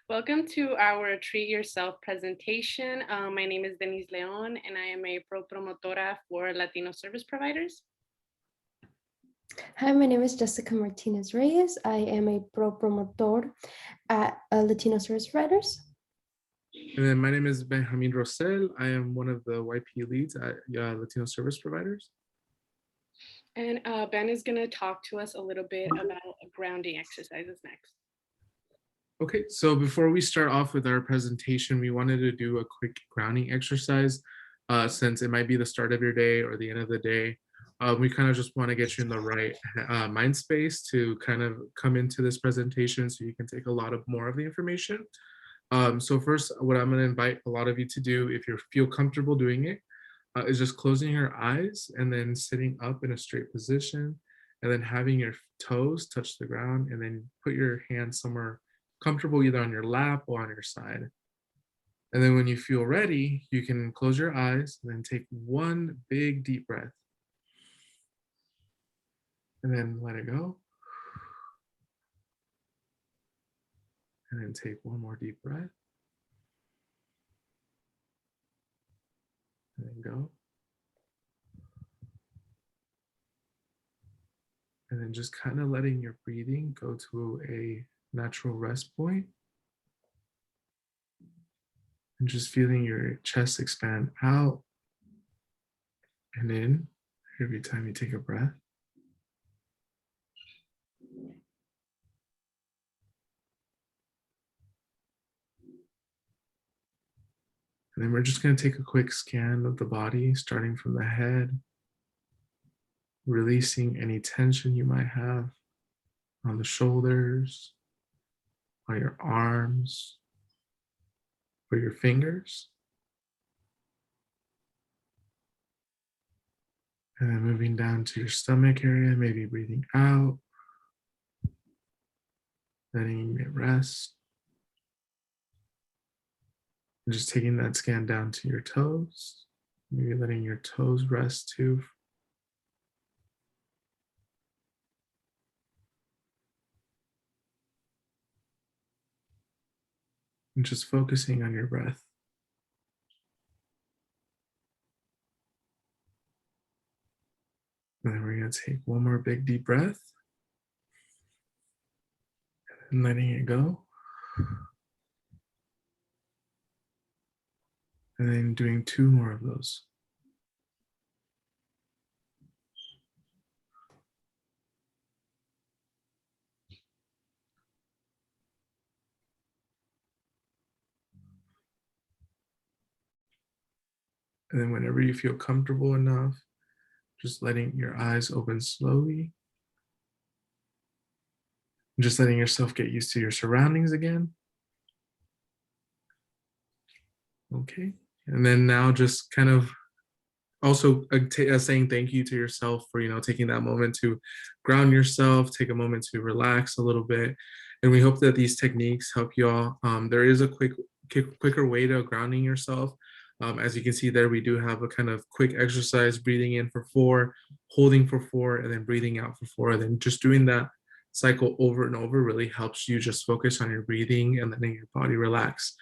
Welcome to our Treat Yourself presentation. My name is Denise Leon, and I am a promotora for Latino service providers. Hi, my name is Jessica Martinez Reyes. I am a promotor at Latino Service Providers. And then my name is Benjamin Rosell. I am one of the YP leads at Latino Service Providers. And Ben is going to talk to us a little bit about grounding exercises next. Okay, so before we start off with our presentation, we wanted to do a quick grounding exercise since it might be the start of your day or the end of the day. We kind of just want to get you in the right mind space to kind of come into this presentation so you can take a lot of more of the information. So first, what I'm going to invite a lot of you to do, if you feel comfortable doing it, is just closing your eyes and then sitting up in a straight position and then having your toes touch the ground and then put your hands somewhere comfortable, either on your lap or on your side. And then when you feel ready, you can close your eyes and then take one big deep breath. And then let it go. And then take one more deep breath. And then go. And then just kind of letting your breathing go to a natural rest point. And just feeling your chest expand out and in every time you take a breath. And then we're just going to take a quick scan of the body, starting from the head, releasing any tension you might have on the shoulders, on your arms, or your fingers. And then moving down to your stomach area, maybe breathing out, letting it rest. And just taking that scan down to your toes, maybe letting your toes rest too. And just focusing on your breath. And then we're going to take one more big deep breath and letting it go. And then doing two more of those. And then whenever you feel comfortable enough, just letting your eyes open slowly. And just letting yourself get used to your surroundings again. Okay. And then now just kind of also saying thank you to yourself for, taking that moment to ground yourself, take a moment to relax a little bit. And we hope that these techniques help you all. There is a quicker way to grounding yourself. As you can see there, we do have a kind of quick exercise, breathing in for 4, holding for 4, and then breathing out for 4. And then just doing that cycle over and over really helps you just focus on your breathing and letting your body relax.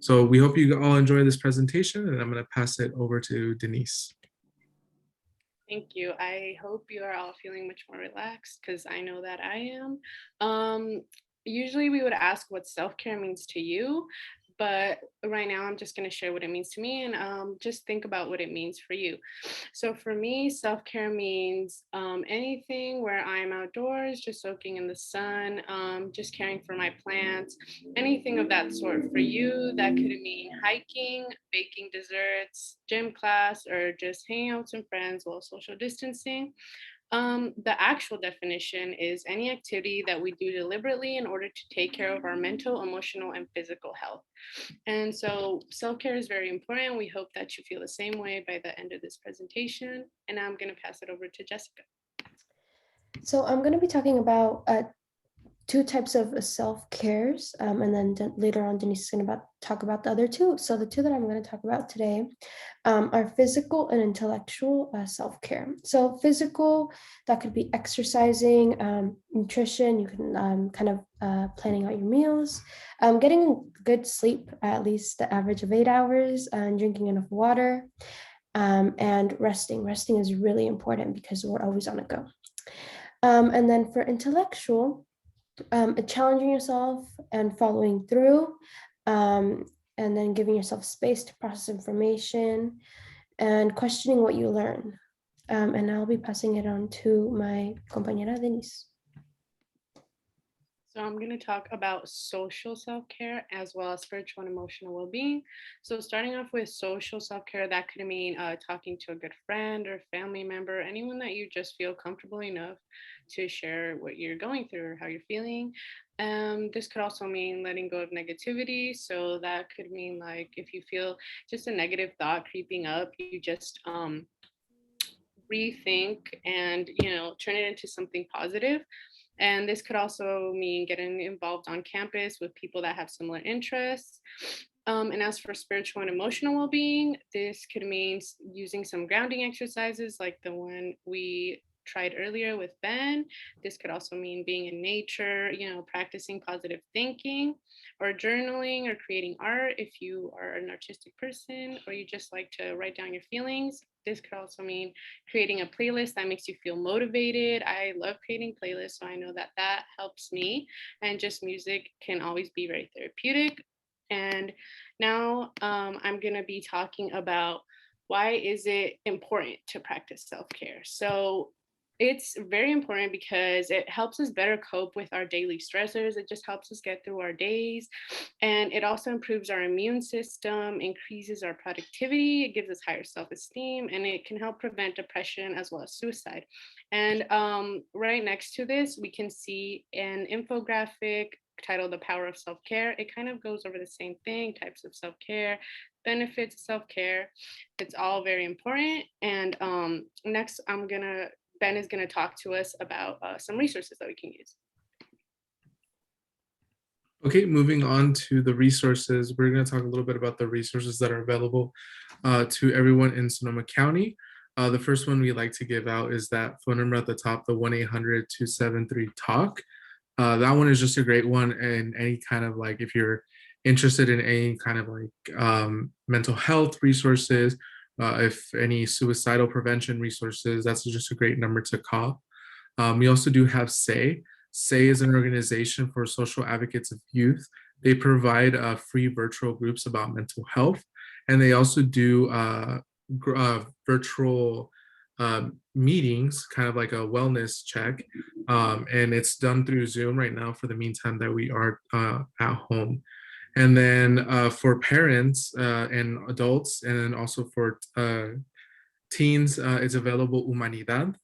So we hope you all enjoy this presentation, and I'm going to pass it over to Denise. Thank you. I hope you are all feeling much more relaxed because I know that I am. Usually we would ask what self-care means to you, but right now I'm just going to share what it means to me and just think about what it means for you. So for me, self-care means anything where I'm outdoors, just soaking in the sun, just caring for my plants, anything of that sort. For you, that could mean hiking, baking desserts, gym class, or just hanging out with some friends while social distancing. The actual definition is any activity that we do deliberately in order to take care of our mental, emotional, and physical health. And so self-care is very important. We hope that you feel the same way by the end of this presentation. And I'm going to pass it over to Jessica. So I'm going to be talking about two types of self-cares, and then later on Denise is going to talk about the other two. So the two that I'm going to talk about today are physical and intellectual self-care. So physical, that could be exercising, nutrition. You can kind of planning out your meals, getting good sleep, at least the average of 8 hours, and drinking enough water, and resting. Resting is really important because we're always on the go. And then for intellectual, challenging yourself and following through, and then giving yourself space to process information and questioning what you learn. And I'll be passing it on to my compañera Denise. So I'm going to talk about social self-care as well as spiritual and emotional well-being. So starting off with social self-care, that could mean talking to a good friend or family member, anyone that you just feel comfortable enough to share what you're going through or how you're feeling. This could also mean letting go of negativity. So that could mean like if you feel just a negative thought creeping up, you just rethink and turn it into something positive. And this could also mean getting involved on campus with people that have similar interests. And as for spiritual and emotional well-being, this could mean using some grounding exercises like the one we tried earlier with Ben. This could also mean being in nature, practicing positive thinking or journaling or creating art if you are an artistic person or you just like to write down your feelings. This could also mean creating a playlist that makes you feel motivated. I love creating playlists, so I know that that helps me. And just music can always be very therapeutic. And now I'm going to be talking about why is it important to practice self-care. So it's very important because it helps us better cope with our daily stressors. It just helps us get through our days. And it also improves our immune system, increases our productivity, it gives us higher self-esteem, and it can help prevent depression as well as suicide. And right next to this, we can see an infographic titled The Power of Self-Care. It kind of goes over the same thing, types of self-care, benefits of self-care. It's all very important. And next, Ben is going to talk to us about some resources that we can use. Okay, moving on to the resources, we're going to talk a little bit about the resources that are available to everyone in Sonoma County. The first one we like to give out is that phone number at the top, the 1-800-273-TALK. That one is just a great one, and any kind of like, if you're interested in any kind of like mental health resources, if any suicidal prevention resources, that's just a great number to call. We also do have SAY. SAY is an organization for social advocates of youth. They provide free virtual groups about mental health, and they also do virtual meetings, kind of like a wellness check, and it's done through Zoom right now for the meantime that we are at home. And then for parents and adults, and then also for teens, it's available Humanidad.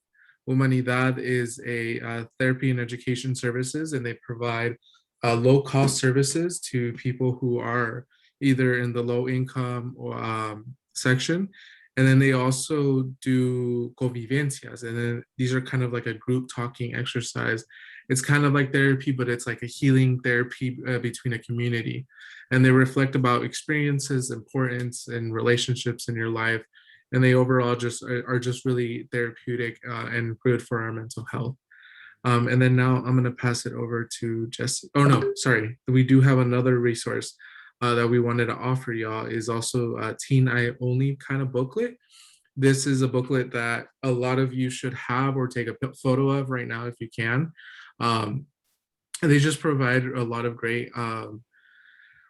Humanidad is a therapy and education services, and they provide low-cost services to people who are either in the low income or section. And then they also do convivencias, and then these are kind of like a group talking exercise. It's kind of like therapy, but it's like a healing therapy between a community. And they reflect about experiences, importance, and relationships in your life. And they overall just are just really therapeutic and good for our mental health. And then now I'm going to pass it over to Jesse. Oh no, sorry. We do have another resource that we wanted to offer y'all, is also a Teen Eye Only kind of booklet. This is a booklet that a lot of you should have or take a photo of right now if you can. And they just provide a lot of great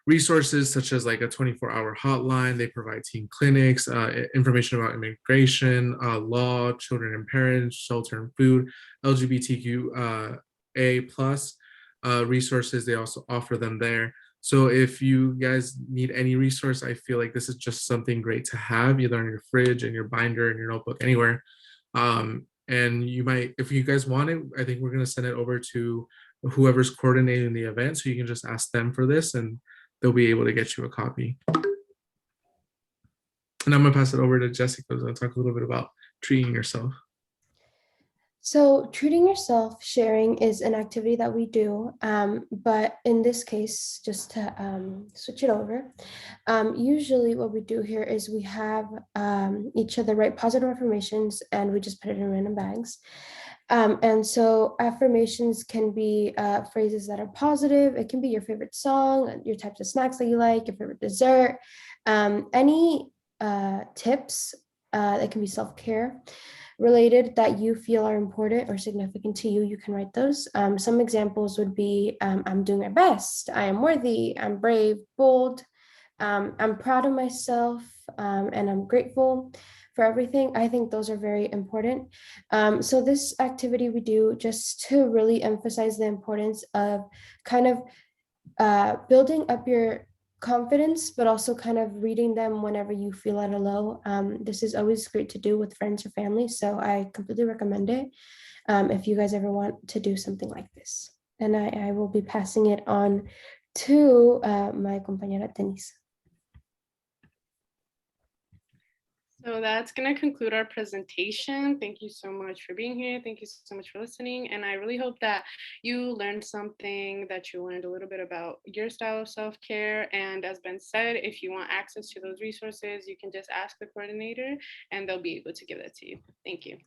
resources, such as like a 24-hour hotline. They provide teen clinics, information about immigration, law, children and parents, shelter and food, LGBTQ plus resources. They also offer them there. So if you guys need any resource, I feel like this is just something great to have, either on your fridge, in your binder, in your notebook, anywhere. And you might, if you guys want it, I think we're going to send it over to whoever's coordinating the event, so you can just ask them for this and they'll be able to get you a copy. And I'm gonna pass it over to Jessica, who's gonna talk a little bit about treating yourself. So, treating yourself, sharing is an activity that we do. But in this case, just to switch it over, usually what we do here is we have each other write positive affirmations and we just put it in random bags. And so, affirmations can be phrases that are positive. It can be your favorite song, your types of snacks that you like, your favorite dessert, any tips that can be self care related that you feel are important or significant to you, you can write those. Some examples would be I'm doing my best, I am worthy, I'm brave, bold, I'm proud of myself, and I'm grateful for everything. I think those are very important. So, this activity we do just to really emphasize the importance of kind of building up your confidence, but also kind of reading them whenever you feel at a low. This is always great to do with friends or family. So I completely recommend it if you guys ever want to do something like this. And I will be passing it on to my compañera Denise. So that's going to conclude our presentation. Thank you so much for being here. Thank you so much for listening. And I really hope that you learned something, that you learned a little bit about your style of self-care. And as Ben said, if you want access to those resources, you can just ask the coordinator and they'll be able to give that to you. Thank you.